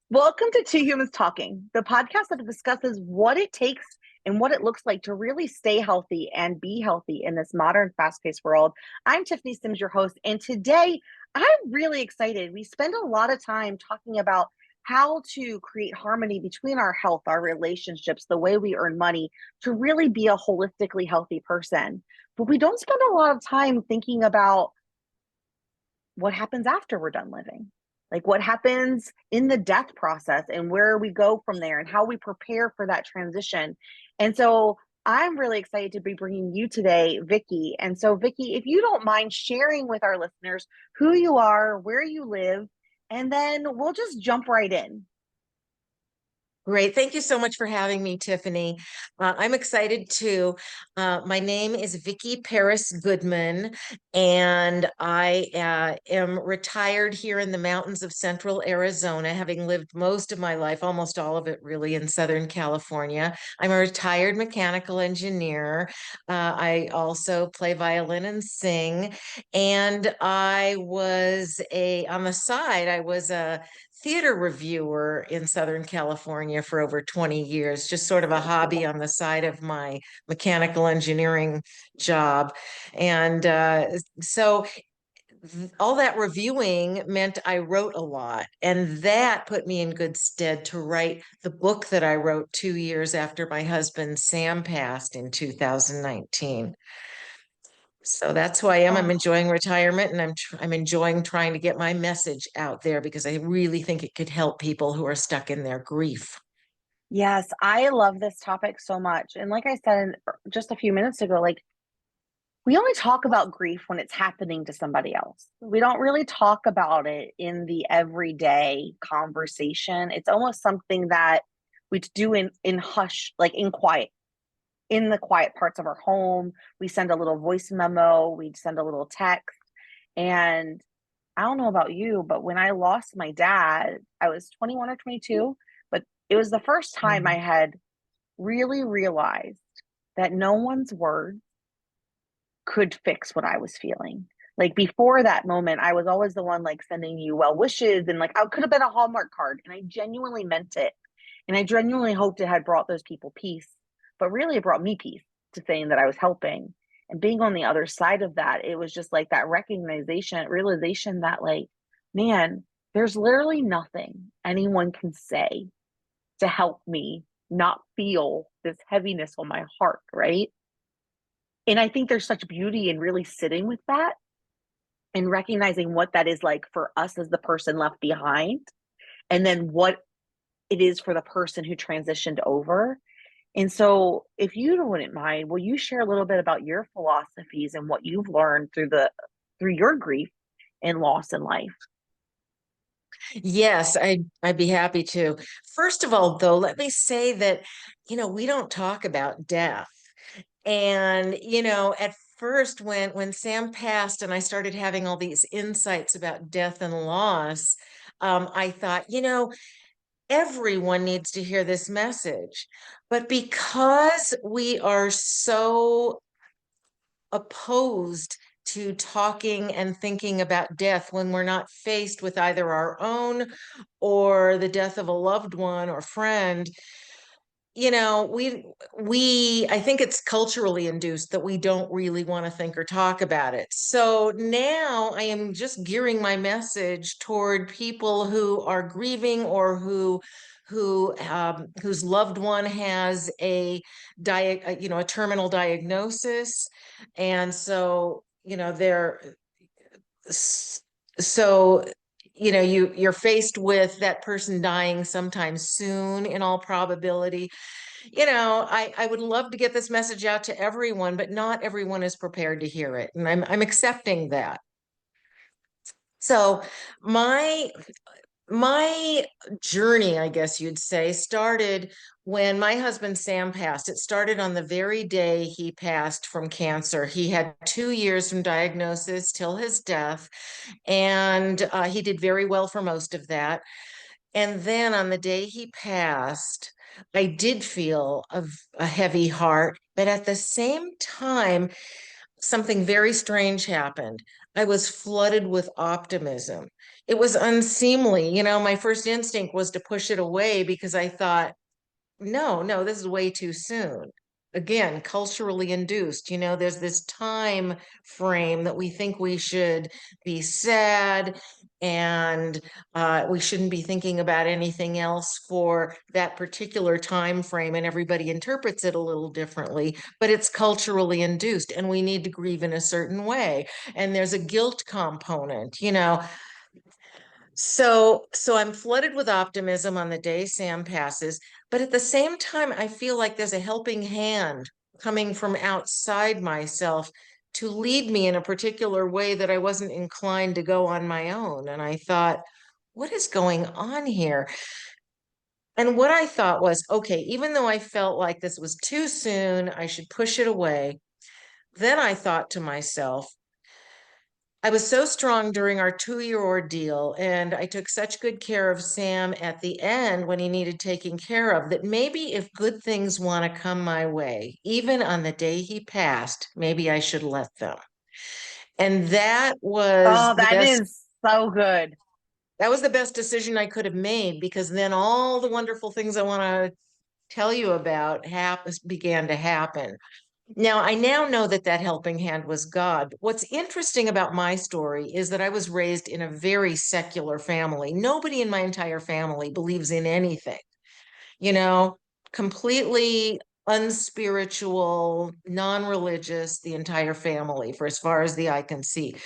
Welcome to Two Humans Talking, the podcast that discusses what it takes and what it looks like to really stay healthy and be healthy in this modern, fast paced world. I'm Tiffany Simms, your host, and today I'm really excited. We spend a lot of time talking about how to create harmony between our health, our relationships, the way we earn money to really be a holistically healthy person. But we don't spend a lot of time thinking about what happens after we're done living, like what happens in the death process and where we go from there and how we prepare for that transition. And so I'm really excited to be bringing you today, Vicki. And so, Vicki, if you don't mind sharing with our listeners who you are, where you live, and then we'll just jump right in. Great. Thank you so much for having me, Tiffany. I'm excited too. My name is Vicki Paris Goodman, and I am retired here in the mountains of central Arizona, having lived most of my life, almost all of it really, in Southern California. I'm a retired mechanical engineer. I also play violin and sing, and on the side, I was a theater reviewer in Southern California for over 20 years, just sort of a So hobby cool. on the side of my mechanical engineering job. And so all that reviewing meant I wrote a lot. And that put me in good stead to write the book that I wrote 2 years after my husband Sam passed in 2019. So that's who I am. I'm Oh, enjoying retirement, and I'm enjoying trying to get my message out there because I really think it could help people who are stuck in their grief. yes, I love this topic so much. And like I said just a few minutes ago, like we only talk about grief when it's happening to somebody else. We don't really talk about it in the everyday conversation. It's almost something that we do in hush, like in quiet, in the quiet parts of our home. We send a little voice memo, we send a little text. And I don't know about you, but when I lost my dad, I was 21 or 22, but it was the first time I Mhm. had really realized that no one's words could fix what I was feeling. Like before that moment, I was always the one like sending you well wishes and like I could have been a Hallmark card and I genuinely meant it. And I genuinely hoped it had brought those people peace, but really it brought me peace to saying that I was helping. And being on the other side of that, it was just like that realization that like, man, there's literally nothing anyone can say to help me not feel this heaviness on my heart, right? And I think there's such beauty in really sitting with that and recognizing what that is like for us as the person left behind, and then what it is for the person who transitioned over. And so, if you wouldn't mind, will you share a little bit about your philosophies and what you've learned through your grief and loss in life? Yes, I'd be happy to. First of all, though, let me say that, we don't talk about death. And, at first when Sam passed and I started having all these insights about death and loss, I thought, everyone needs to hear this message. But because we are so opposed to talking and thinking about death when we're not faced with either our own or the death of a loved one or friend, we I think it's culturally induced that we don't really want to think or talk about it. So now I am just gearing my message toward people who are grieving or whose loved one has a terminal diagnosis, and so they're so you're faced with that person dying sometime soon in all probability. I would love to get this message out to everyone, but not everyone is prepared to hear it. And I'm accepting that. So my my journey, I guess you'd say, started when my husband Sam passed. It started on the very day he passed from cancer. He had 2 years from diagnosis till his death, and he did very well for most of that. And then on the day he passed, I did feel a heavy heart, but at the same time, something very strange happened. I was flooded with optimism. It was unseemly. My first instinct was to push it away because I thought, no, no, this is way too soon. Again, culturally induced. There's this time frame that we think we should be sad, and we shouldn't be thinking about anything else for that particular time frame, and everybody interprets it a little differently, but it's culturally induced, and we need to grieve in a certain way. And there's a guilt component. So I'm flooded with optimism on the day Sam passes, but at the same time, I feel like there's a helping hand coming from outside myself to lead me in a particular way that I wasn't inclined to go on my own. And I thought, what is going on here? And what I thought was, okay, even though I felt like this was too soon, I should push it away. Then I thought to myself, I was so strong during our 2-year ordeal, and I took such good care of Sam at the end when he needed taking care of, that maybe if good things want to come my way, even on the day he passed, maybe I should let them. And Oh, that is so good. that was the best decision I could have made, because then all the wonderful things I want to tell you about began to happen. Now, I now know that that helping hand was God. What's interesting about my story is that I was raised in a very secular family. Nobody in my entire family believes in anything, you know, completely unspiritual, non-religious, the entire family, for as far as the eye can see.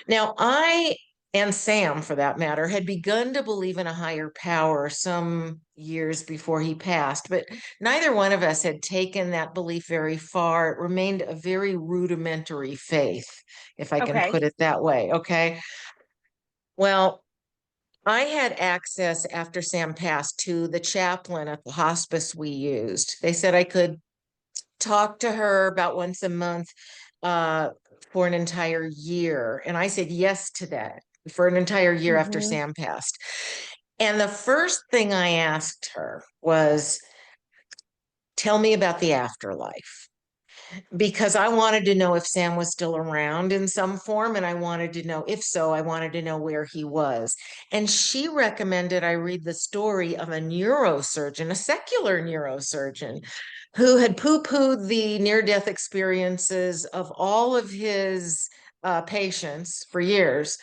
Now, I and Sam, for that matter, had begun to believe in a higher power some years before he passed, but neither one of us had taken that belief very far. It remained a very rudimentary faith, if I can Okay. put it that way. Okay. Well, I had access after Sam passed to the chaplain at the hospice we used. They said I could talk to her about once a month uh, for an entire year. And I said yes to that for an entire year after Hmm. Sam passed. And the first thing I asked her was, tell me about the afterlife, because I wanted to know if Sam was still around in some form. And I wanted to know, if so, I wanted to know where he was. And she recommended I read the story of a neurosurgeon, a secular neurosurgeon, who had poo-pooed the near-death experiences of all of his patients for years,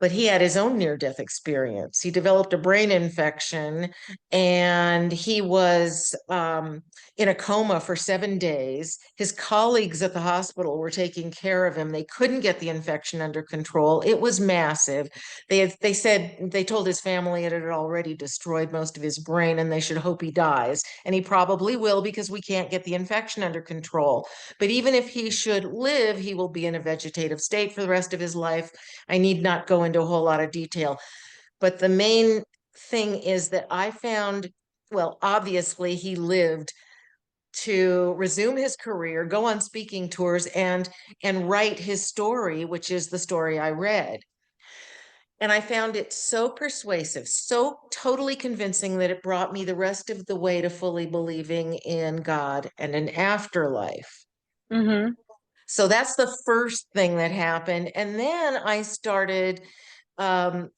but he had his own near-death experience. He developed a brain infection, and he was in a coma for 7 days. His colleagues at the hospital were taking care of him. They couldn't get the infection under control. It was massive. They said they told his family it had already destroyed most of his brain, and they should hope he dies. And he probably will, because we can't get the infection under control. But even if he should live, he will be in a vegetative state for the rest of his life. I need not go into a whole lot of detail, but the main thing is that I found, well, obviously he lived to resume his career, go on speaking tours, and write his story, which is the story I read. And I found it so persuasive, so totally convincing, that it brought me the rest of the way to fully believing in God and an afterlife. Hmm. So that's the first thing that happened. And then I started um,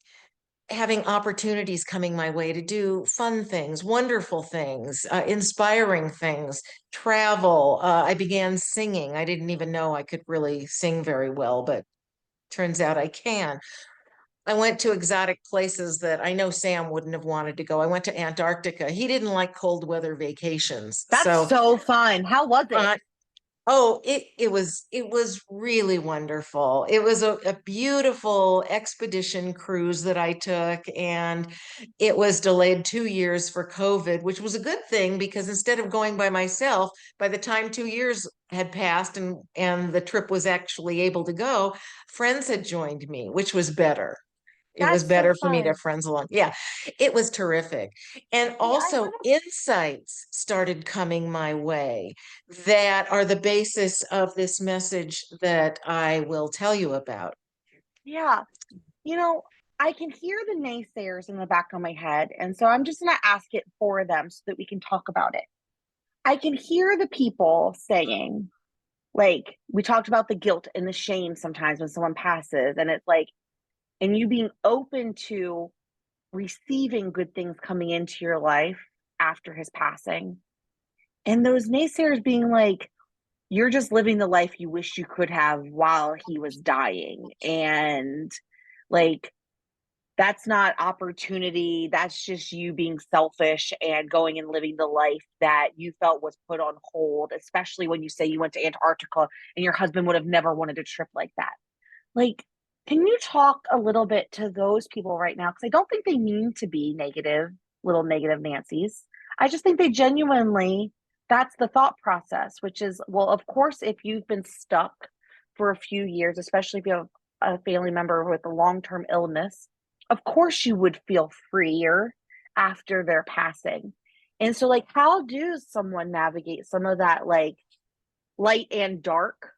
having opportunities coming my way to do fun things, wonderful things, inspiring things, travel. I began singing. I didn't even know I could really sing very well, but turns out I can. I went to exotic places that I know Sam wouldn't have wanted to go. I went to Antarctica. He didn't like cold weather vacations. That's So so fun. How was it? uh, Oh, it was really wonderful. It was a beautiful expedition cruise that I took, and it was delayed 2 years for COVID, which was a good thing, because instead of going by myself, by the time 2 years had passed and the trip was actually able to go, friends had joined me, which was better. It was That's so better for me to have fun. friends along. Yeah, it was terrific. And See, I also, want to, insights started coming my way that are the basis of this message that I will tell you about. yeah. You know, I can hear the naysayers in the back of my head. And so I'm just going to ask it for them so that we can talk about it. I can hear the people saying, Like we talked about the guilt and the shame sometimes when someone passes, and it's like, and you being open to receiving good things coming into your life after his passing. And those naysayers being like, you're just living the life you wish you could have while he was dying. And like, that's not opportunity. That's just you being selfish and going and living the life that you felt was put on hold, especially when you say you went to Antarctica and your husband would have never wanted a trip like that. Like, can you talk a little bit to those people right now? Because I don't think they mean to be negative, little negative Nancy's. I just think they genuinely, that's the thought process, which is, well, of course, if you've been stuck for a few years, especially if you have a family member with a long term illness, of course you would feel freer after their passing. And so, like, how does someone navigate some of that, like, light and dark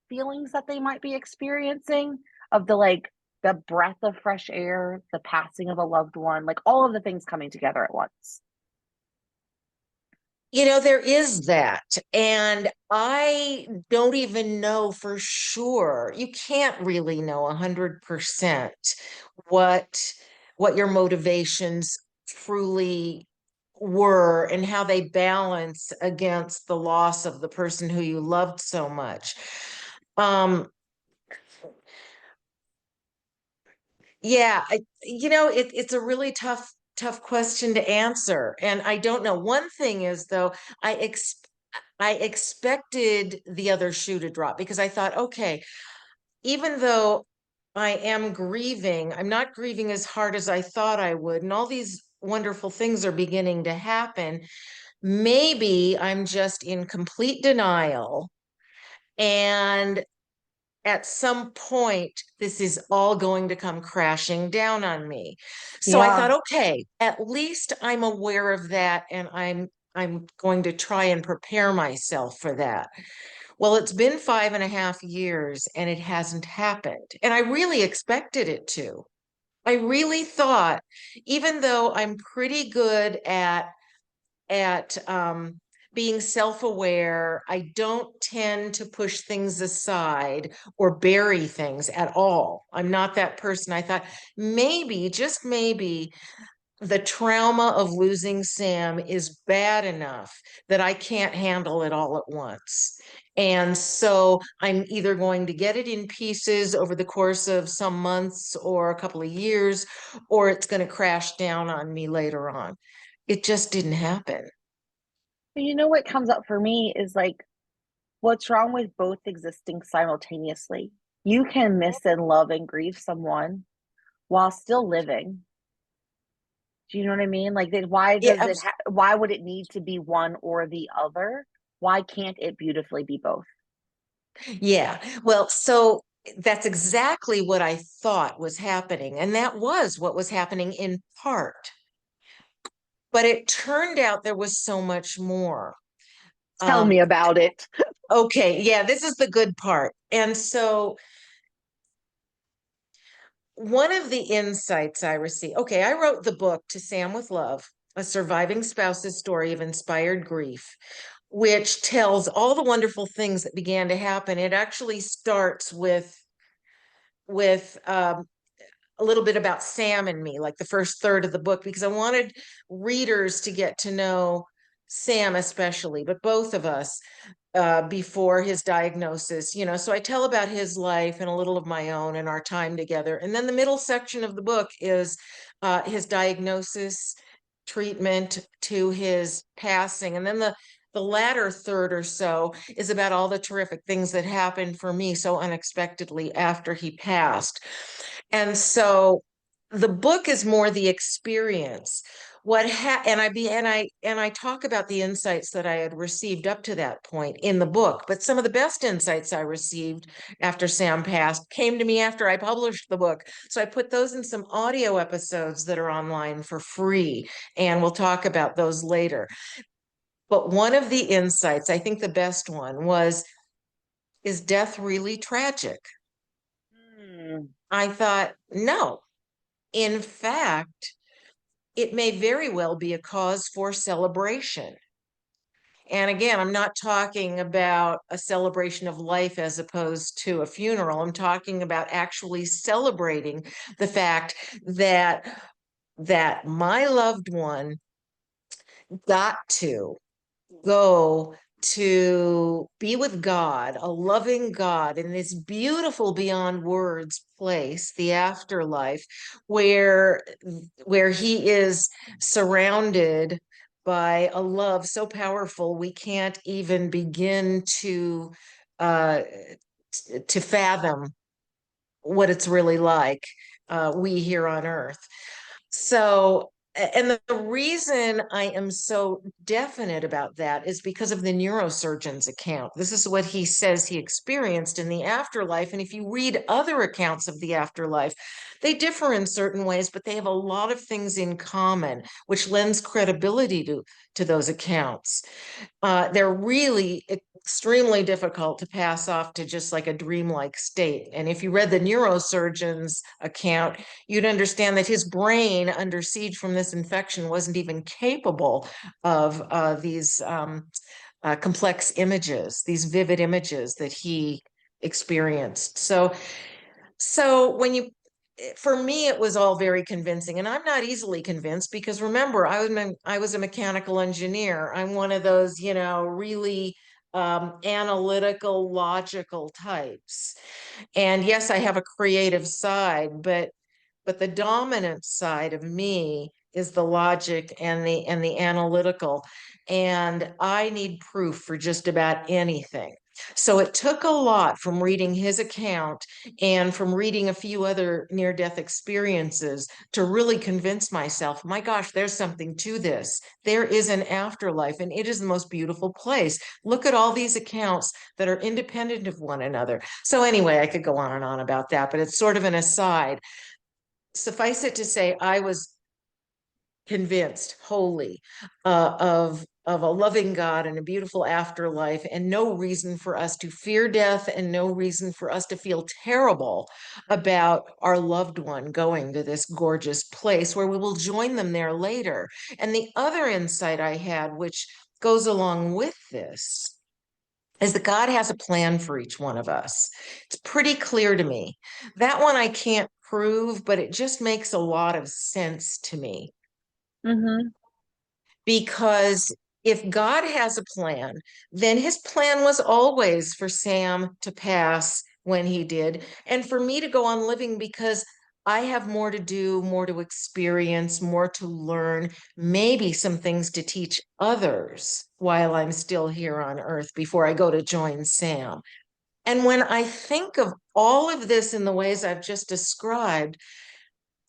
feelings that they might be experiencing of the like the breath of fresh air, the passing of a loved one, like all of the things coming together at once? There is that. And I don't even know for sure. You can't really know 100% what what your motivations truly were and how they balance against the loss of the person who you loved so much. Um, yeah, it's a really tough question to answer. And I don't know. One thing is though, I ex I expected the other shoe to drop because I thought, okay, even though I am grieving, I'm not grieving as hard as I thought I would, and all these wonderful things are beginning to happen. Maybe I'm just in complete denial, and at some point, this is all going to come crashing down on me. So I Yeah. thought, okay, at least I'm aware of that, and I'm going to try and prepare myself for that. Well, it's been 5.5 years and it hasn't happened. And I really expected it to. I really thought, even though I'm pretty good at being self-aware, I don't tend to push things aside or bury things at all. I'm not that person. I thought maybe, just maybe, the trauma of losing Sam is bad enough that I can't handle it all at once. And so I'm either going to get it in pieces over the course of some months or a couple of years, or it's going to crash down on me later on. It just didn't happen. But you know what comes up for me is like, what's wrong with both existing simultaneously? You can miss and love and grieve someone while still living. Do you know what I mean? Like, then why Yeah, does why would it need to be one or the other? Why can't it beautifully be both? yeah. Well, so that's exactly what I thought was happening. And that was what was happening in part. But it turned out there was so much more. Tell me Um, about it. okay, yeah, this is the good part. And so one of the insights I received, okay, I wrote the book To Sam with Love, a surviving spouse's story of inspired grief, which tells all the wonderful things that began to happen. It actually starts with a little bit about Sam and me, like the first third of the book, because I wanted readers to get to know Sam especially, but both of us before his diagnosis, So I tell about his life and a little of my own and our time together. And then the middle section of the book is his diagnosis, treatment to his passing. And then the latter third or so is about all the terrific things that happened for me so unexpectedly after he passed. And so the book is more the experience. And I talk about the insights that I had received up to that point in the book, but some of the best insights I received after Sam passed came to me after I published the book. So I put those in some audio episodes that are online for free, and we'll talk about those later. But one of the insights, I think the best one was, is death really tragic? Hmm. I thought, no. In fact, it may very well be a cause for celebration. And again, I'm not talking about a celebration of life as opposed to a funeral. I'm talking about actually celebrating the fact that my loved one got to go to be with God, a loving God, in this beautiful beyond words place, the afterlife, where where he is surrounded by a love so powerful we can't even begin uh, to fathom what it's really like, we here on earth. So, and the reason I am so definite about that is because of the neurosurgeon's account. This is what he says he experienced in the afterlife. And if you read other accounts of the afterlife, they differ in certain ways, but they have a lot of things in common, which lends credibility to those accounts. They're really extremely difficult to pass off to just like a dreamlike state. And if you read the neurosurgeon's account, you'd understand that his brain, under siege from this infection, wasn't even capable of these complex images, these vivid images that he experienced. So for me, it was all very convincing, and I'm not easily convinced because remember, I was a mechanical engineer. I'm one of those, really analytical, logical types. And yes, I have a creative side, but the dominant side of me is the logic and the analytical, and I need proof for just about anything. So it took a lot from reading his account and from reading a few other near-death experiences to really convince myself, my gosh, there's something to this. There is an afterlife, and it is the most beautiful place. Look at all these accounts that are independent of one another. So anyway, I could go on and on about that, but it's sort of an aside. Suffice it to say, I was convinced wholly of a loving God and a beautiful afterlife, and no reason for us to fear death, and no reason for us to feel terrible about our loved one going to this gorgeous place where we will join them there later. And the other insight I had, which goes along with this, is that God has a plan for each one of us. It's pretty clear to me. That one I can't prove, but it just makes a lot of sense to me. Mm-hmm. Because if God has a plan, then his plan was always for Sam to pass when he did, and for me to go on living because I have more to do, more to experience, more to learn, maybe some things to teach others while I'm still here on earth before I go to join Sam. And when I think of all of this in the ways I've just described,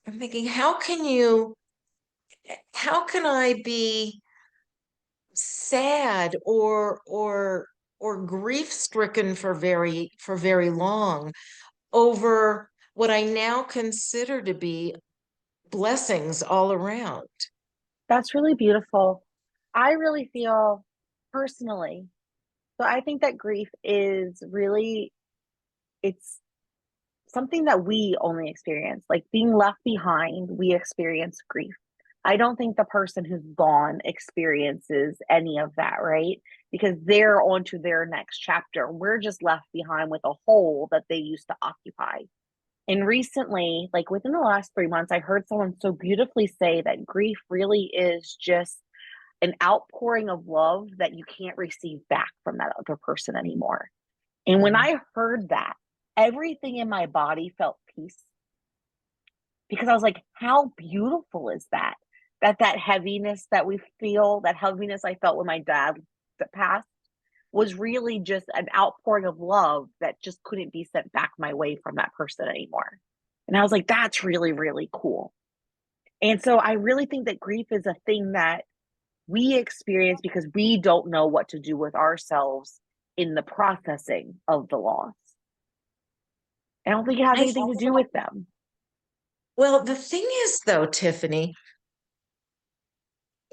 I'm thinking, how can I be sad or grief stricken for very long over what I now consider to be blessings all around? That's really beautiful. I really feel personally, so I think that grief is really, it's something that we only experience. Like being left behind, we experience grief. I don't think the person who's gone experiences any of that, right? Because they're on to their next chapter. We're just left behind with a hole that they used to occupy. And recently, like within the last 3 months, I heard someone so beautifully say that grief really is just an outpouring of love that you can't receive back from that other person anymore. And when Mhm. I heard that, everything in my body felt peace because I was like, how beautiful is that? That heaviness that we feel, that heaviness I felt when my dad passed was really just an outpouring of love that just couldn't be sent back my way from that person anymore. And I was like, that's really, really cool. And so I really think that grief is a thing that we experience because we don't know what to do with ourselves in the processing of the loss. I don't think it has I anything to do with them. Well, the thing is though, Tiffany,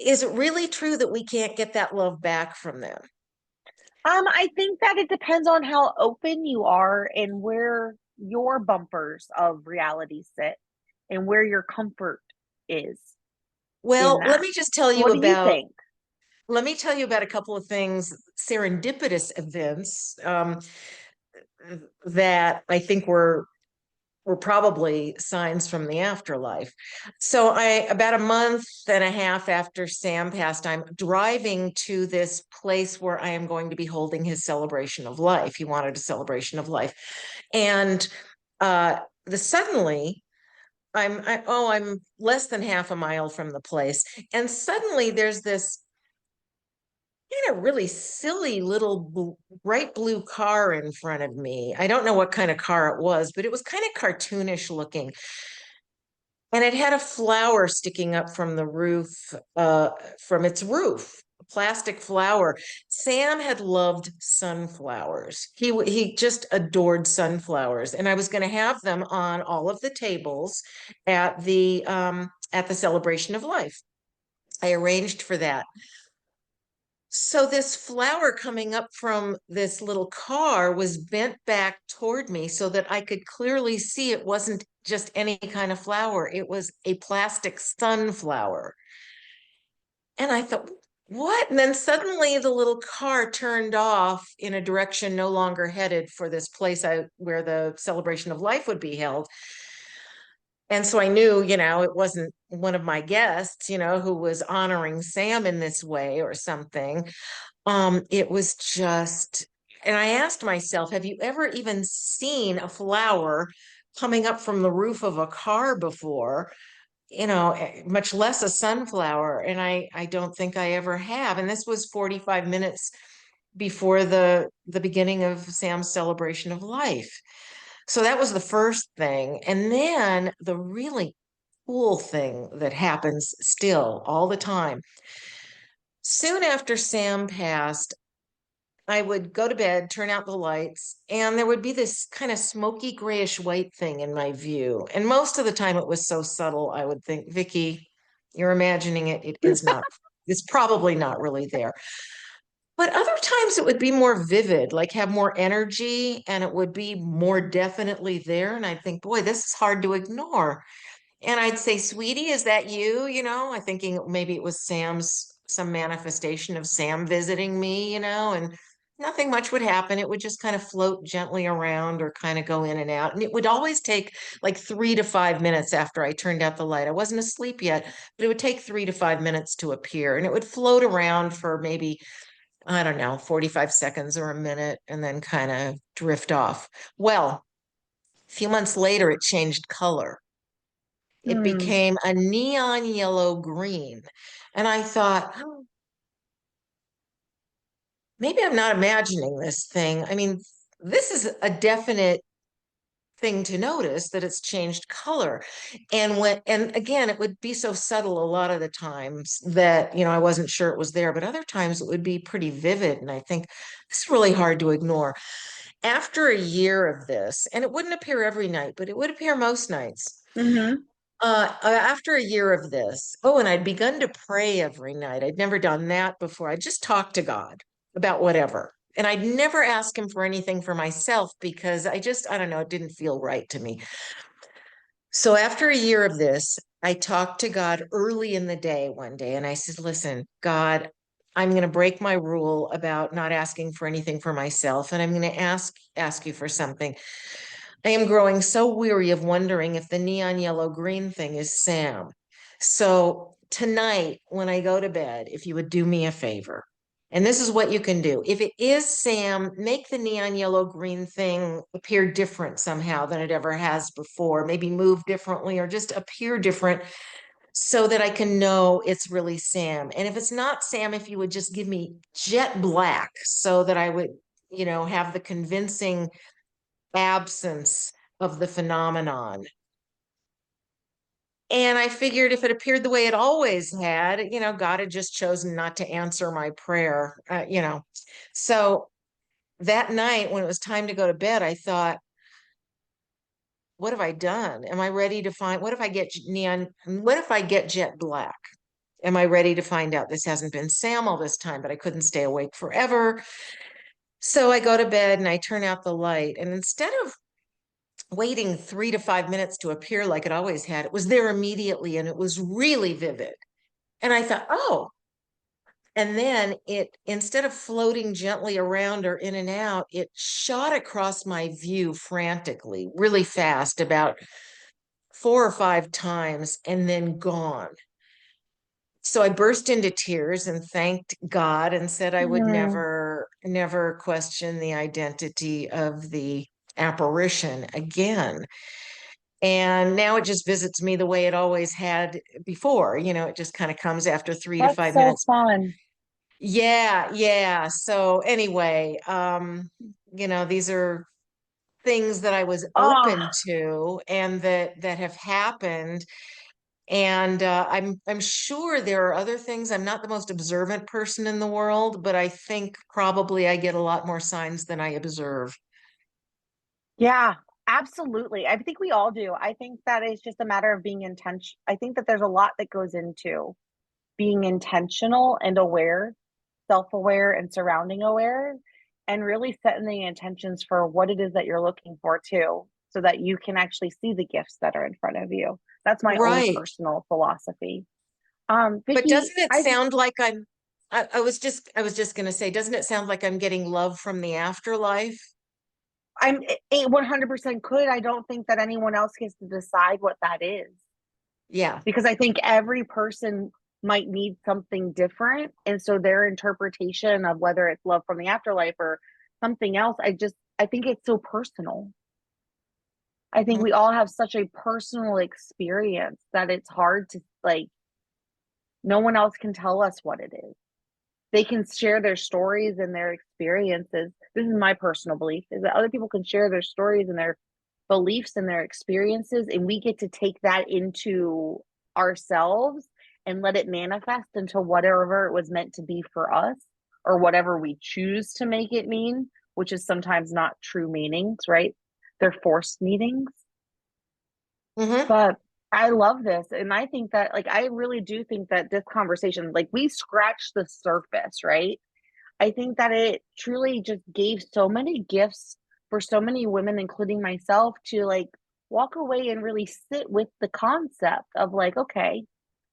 is it really true that we can't get that love back from them? I think that it depends on how open you are and where your bumpers of reality sit and where your comfort is in Well, let that. me just tell So you what do you about think? let me tell you about a couple of things, serendipitous events that I think were probably signs from the afterlife. So about a month and a half after Sam passed, I'm driving to this place where I am going to be holding his celebration of life. He wanted a celebration of life. And suddenly I'm less than half a mile from the place. And suddenly there's this kind of really silly little bright blue car in front of me. I don't know what kind of car it was, but it was kind of cartoonish looking. And it had a flower sticking up from the roof, from its roof, a plastic flower. Sam had loved sunflowers. He just adored sunflowers, and I was going to have them on all of the tables at the celebration of life. I arranged for that. So this flower coming up from this little car was bent back toward me so that I could clearly see it wasn't just any kind of flower. It was a plastic sunflower. And I thought, what? And then suddenly the little car turned off in a direction no longer headed for this place where the celebration of life would be held. And so I knew, it wasn't one of my guests, who was honoring Sam in this way or something. It was just, and I asked myself, have you ever even seen a flower coming up from the roof of a car before? Much less a sunflower. And I don't think I ever have. And this was 45 minutes before the beginning of Sam's celebration of life. So that was the first thing. And then the really cool thing that happens still all the time. Soon after Sam passed, I would go to bed, turn out the lights, and there would be this kind of smoky grayish white thing in my view. And most of the time it was so subtle, I would think, Vicki, you're imagining it. It is not, it's probably not really there. But other times it would be more vivid, like have more energy, and it would be more definitely there. And I'd think, boy, this is hard to ignore. And I'd say, sweetie, is that you? I'm thinking maybe it was some manifestation of Sam visiting me, and nothing much would happen. It would just kind of float gently around or kind of go in and out. And it would always take like 3 to 5 minutes after I turned out the light. I wasn't asleep yet, but it would take 3 to 5 minutes to appear. And it would float around for maybe, I don't know, 45 seconds or a minute and then kind of drift off. Well, a few months later, it changed color. It Hmm. became a neon yellow green. And I thought, oh, maybe I'm not imagining this thing. I mean, this is a definite thing to notice that it's changed color. And again, it would be so subtle a lot of the times that, I wasn't sure it was there, but other times it would be pretty vivid. And I think this is really hard to ignore. After a year of this, and it wouldn't appear every night, but it would appear most nights. Mm-hmm. After a year of this, oh, and I'd begun to pray every night. I'd never done that before. I just talked to God about whatever. And I'd never ask him for anything for myself because I don't know, it didn't feel right to me. So after a year of this, I talked to God early in the day one day and I said, listen, God, I'm going to break my rule about not asking for anything for myself. And I'm going to ask you for something. I am growing so weary of wondering if the neon yellow green thing is Sam. So tonight, when I go to bed, if you would do me a favor, and this is what you can do. If it is Sam, make the neon yellow green thing appear different somehow than it ever has before. Maybe move differently or just appear different so that I can know it's really Sam. And if it's not Sam, if you would just give me jet black so that I would, have the convincing absence of the phenomenon. And I figured if it appeared the way it always had, God had just chosen not to answer my prayer, So that night when it was time to go to bed, I thought, what have I done? Am I ready to find, what if I get neon, what if I get jet black? Am I ready to find out this hasn't been Sam all this time, but I couldn't stay awake forever? So I go to bed and I turn out the light. And instead of waiting 3 to 5 minutes to appear like it always had, it was there immediately and it was really vivid. And I thought, oh, And then it, instead of floating gently around or in and out, it shot across my view frantically, really fast, about 4 or 5 times, and then gone. So I burst into tears and thanked God and said I would Mm, never question the identity of the apparition again. And now it just visits me the way it always had before. It just kind of comes after three to that's five so minutes. fun. Yeah, yeah. So anyway, these are things that I was Oh, open to and that have happened. And I'm sure there are other things. I'm not the most observant person in the world, but I think probably I get a lot more signs than I observe. yeah, absolutely. I think we all do. I think that it's just a matter of being intentional. I think that there's a lot that goes into being intentional and aware, self-aware and surrounding aware, and really setting the intentions for what it is that you're looking for too, so that you can actually see the gifts that are in front of you. That's my own Right. personal philosophy. But Vicki, doesn't it sound like I was just going to say, doesn't it sound like I'm getting love from the afterlife? I'm 100% could. I don't think that anyone else gets to decide what that is, Yeah. because I think every person might need something different. And so their interpretation of whether it's love from the afterlife or something else, I think it's so personal. I think Mhm. we all have such a personal experience that it's hard to like, no one else can tell us what it is. They can share their stories and their experiences. This is my personal belief, is that other people can share their stories and their beliefs and their experiences, and we get to take that into ourselves and let it manifest into whatever it was meant to be for us, or whatever we choose to make it mean, which is sometimes not true meanings, right? They're forced meanings. Hmm. But I love this. And I think that, like, I really do think that this conversation, like, we scratched the surface, right? I think that it truly just gave so many gifts for so many women, including myself, to like walk away and really sit with the concept of like, okay,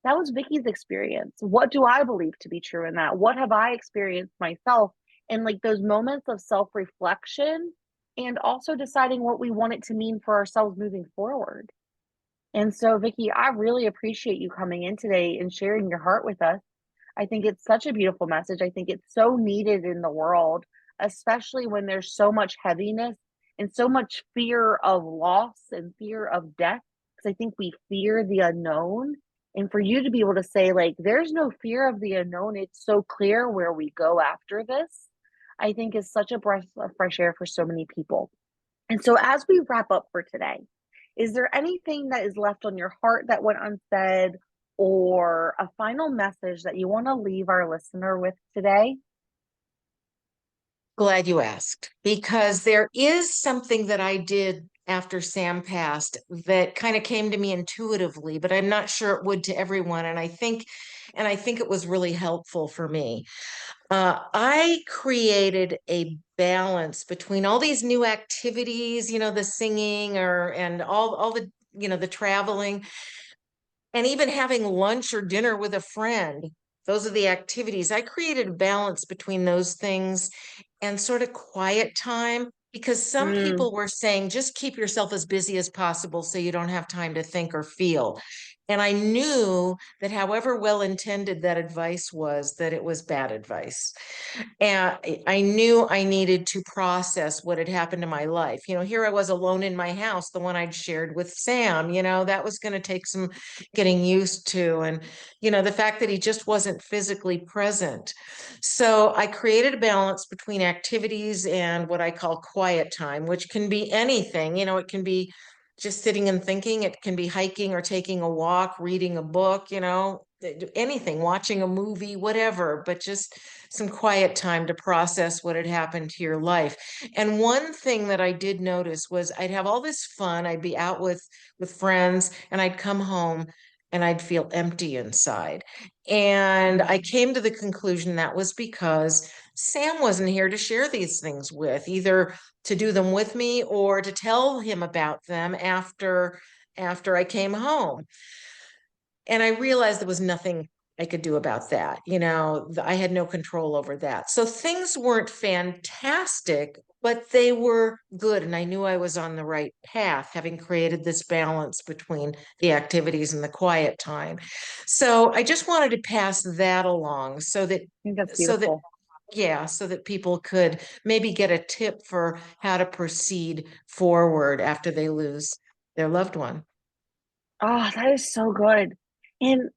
that was Vicky's experience. What do I believe to be true in that? What have I experienced myself? And like those moments of self reflection, and also deciding what we want it to mean for ourselves moving forward. And so, Vicky, I really appreciate you coming in today and sharing your heart with us. I think it's such a beautiful message. I think it's so needed in the world, especially when there's so much heaviness and so much fear of loss and fear of death. Because I think we fear the unknown. And for you to be able to say, like, there's no fear of the unknown, it's so clear where we go after this, I think is such a breath of fresh air for so many people. And so, as we wrap up for today, is there anything that is left on your heart that went unsaid, or a final message that you want to leave our listener with today? Glad you asked, because there is something that I did after Sam passed that kind of came to me intuitively, but I'm not sure it would to everyone. And I think it was really helpful for me. I created a balance between all these new activities, the singing and all the, the traveling, and even having lunch or dinner with a friend. Those are the activities. I created a balance between those things and sort of quiet time, because some Mm, people were saying just keep yourself as busy as possible so you don't have time to think or feel. And I knew that however well intended that advice was, that it was bad advice. And I knew I needed to process what had happened to my life. Here I was alone in my house, the one I'd shared with Sam, that was going to take some getting used to. And, the fact that he just wasn't physically present. So I created a balance between activities and what I call quiet time, which can be anything. It can be just sitting and thinking, it can be hiking or taking a walk, reading a book, anything, watching a movie, whatever, but just some quiet time to process what had happened to your life. And one thing that I did notice was I'd have all this fun. I'd be out with friends, and I'd come home and I'd feel empty inside. And I mm, came to the conclusion that was because Sam wasn't here to share these things with, either to do them with me or to tell him about them after I came home. And I realized there was nothing I could do about that. You know, I had no control over that. So things weren't fantastic, but they were good. And I knew I was on the right path, having created this balance between the activities and the quiet time. So I just wanted to pass that along I think that's so that, beautiful. yeah, so that people could maybe get a tip for how to proceed forward after they lose their loved one. Oh, that is so good. And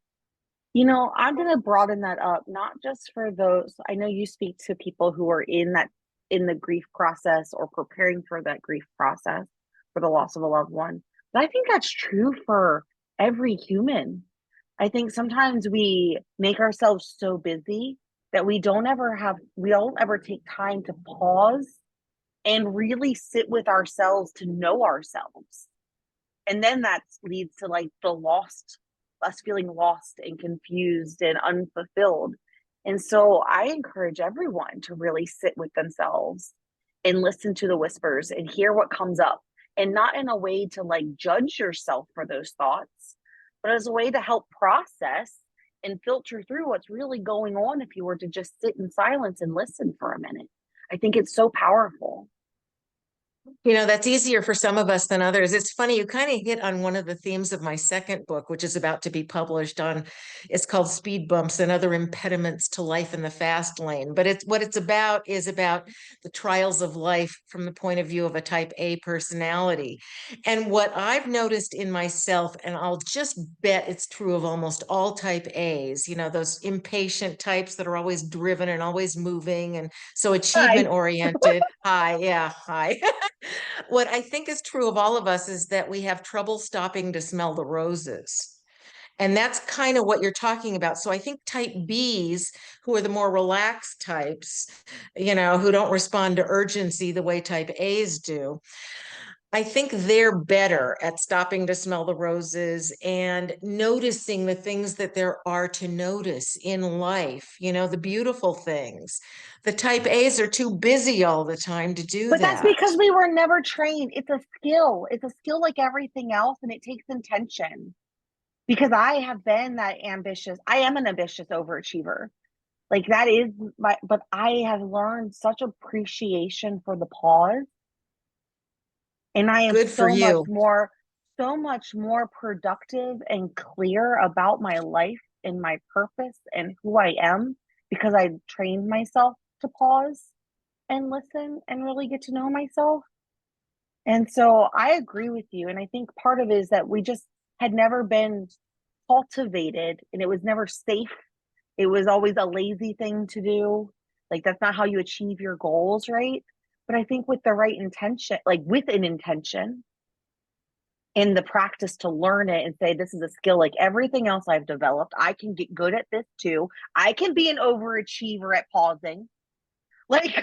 I'm going to broaden that up, not just for those. I know you speak to people who are in the grief process or preparing for that grief process for the loss of a loved one. But I think that's true for every human. I think sometimes we make ourselves so busy that we don't ever take time to pause and really sit with ourselves to know ourselves. And then that leads to like us feeling lost and confused and unfulfilled. And so I encourage everyone to really sit with themselves and listen to the whispers and hear what comes up, and not in a way to like judge yourself for those thoughts, but as a way to help process and filter through what's really going on if you were to just sit in silence and listen for a minute. I think it's so powerful. You know, that's easier for some of us than others. It's funny, you kind of hit on one of the themes of my second book, which is about to be published on, it's called Speed Bumps and Other Impediments to Life in the Fast Lane. But it's what it's about is about the trials of life from the point of view of a type A personality. And what I've noticed in myself, and I'll just bet it's true of almost all type A's, you know, those impatient types that are always driven and always moving and so Hi. achievement oriented. Hi, yeah, hi. What I think is true of all of us is that we have trouble stopping to smell the roses. And that's kind of what you're talking about. So I think type Bs, who are the more relaxed types, you know, who don't respond to urgency the way type As do, I think they're better at stopping to smell the roses and noticing the things that there are to notice in life, you know, the beautiful things. The type As are too busy all the time to do But that's that. because we were never trained. It's a skill. It's a skill like everything else, and it takes intention. Because I have been that ambitious. I am an ambitious overachiever. Like that is but I have learned such appreciation for the pause. And I am Good for you. so much more productive and clear about my life and my purpose and who I am because I trained myself to pause and listen and really get to know myself. And so I agree with you. And I think part of it is that we just had never been cultivated and it was never safe. It was always a lazy thing to do. Like, that's not how you achieve your goals, right? But I think with the right intention, like with an intention in the practice to learn it and say, this is a skill like everything else I've developed, I can get good at this too. I can be an overachiever at pausing. Like,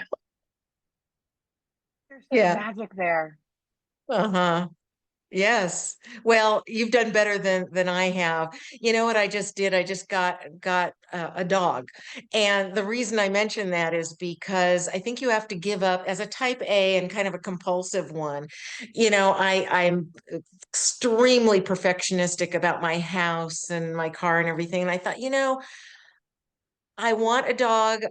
there's such Yeah. magic there. Uh-huh. Yes. Well, you've done better than I have. You know what I just did? I just got a dog. And the reason I mention that is because I think you have to give up as a type A and kind of a compulsive one. You know, I'm extremely perfectionistic about my house and my car and everything. And I thought, you know, I want a dog.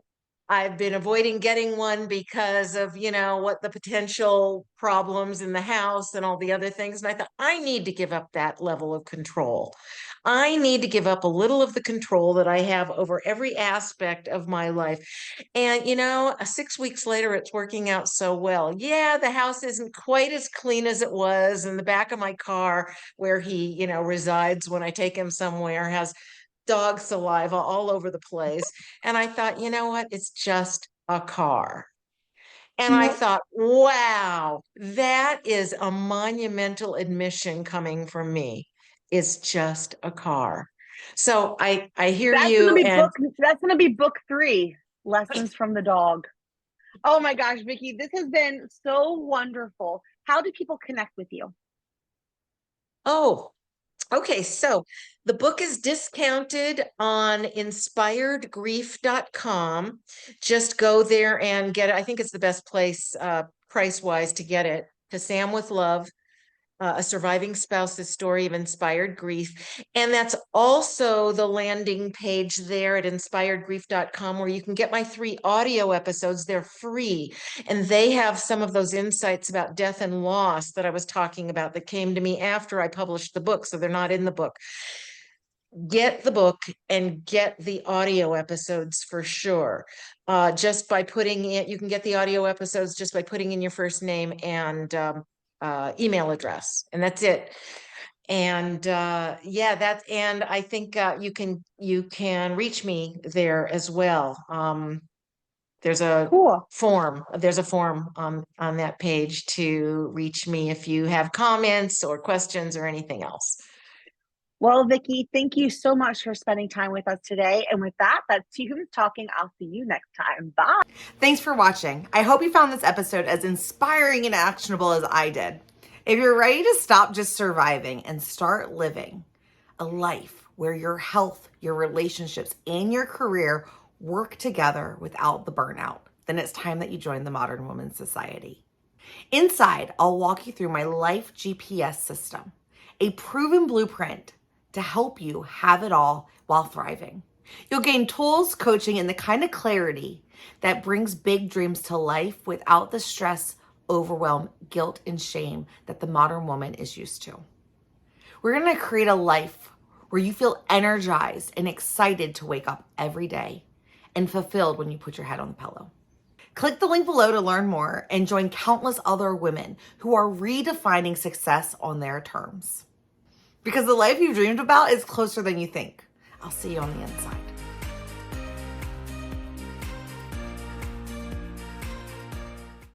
I've been avoiding getting one because of, you know, what the potential problems in the house and all the other things. And I thought, I need to give up that level of control. I need to give up a little of the control that I have over every aspect of my life. And, you know, 6 weeks later, it's working out so well. Yeah, the house isn't quite as clean as it was. And the back of my car, where he, you know, resides when I take him somewhere, has dog saliva all over the place. And I thought, you know what? It's just a car. And You I know, thought, wow, that is a monumental admission coming from me. It's just a car. So I hear you and that's gonna be book 3, Lessons from the Dog. Oh my gosh, Vicki, this has been so wonderful. How do people connect with you? oh, okay, so the book is discounted on inspiredgrief.com. Just go there and get it. I think it's the best place price wise to get it to Sam with Love. A Surviving Spouse's Story of Inspired Grief. And that's also the landing page there at inspiredgrief.com, where you can get my 3 audio episodes. They're free. And they have some of those insights about death and loss that I was talking about that came to me after I published the book. So they're not in the book. Get the book and get the audio episodes for sure. Just by putting in, you can get the audio episodes just by putting in your first name and email address, and that's it. And yeah, that's, and I think you can reach me there as well. There's a Cool. there's a form on that page to reach me if you have comments or questions or anything else. Well, Vicki, thank you so much for spending time with us today. And with that, that's Team Talking. I'll see you next time. Bye. Thanks for watching. I hope you found this episode as inspiring and actionable as I did. If you're ready to stop just surviving and start living a life where your health, your relationships, and your career work together without the burnout, then it's time that you join the Modern Women's Society. Inside, I'll walk you through my life GPS system, a proven blueprint to help you have it all while thriving. You'll gain tools, coaching, and the kind of clarity that brings big dreams to life without the stress, overwhelm, guilt, and shame that the modern woman is used to. We're going to create a life where you feel energized and excited to wake up every day and fulfilled when you put your head on the pillow. Click the link below to learn more and join countless other women who are redefining success on their terms. Because the life you've dreamed about is closer than you think. I'll see you on the inside.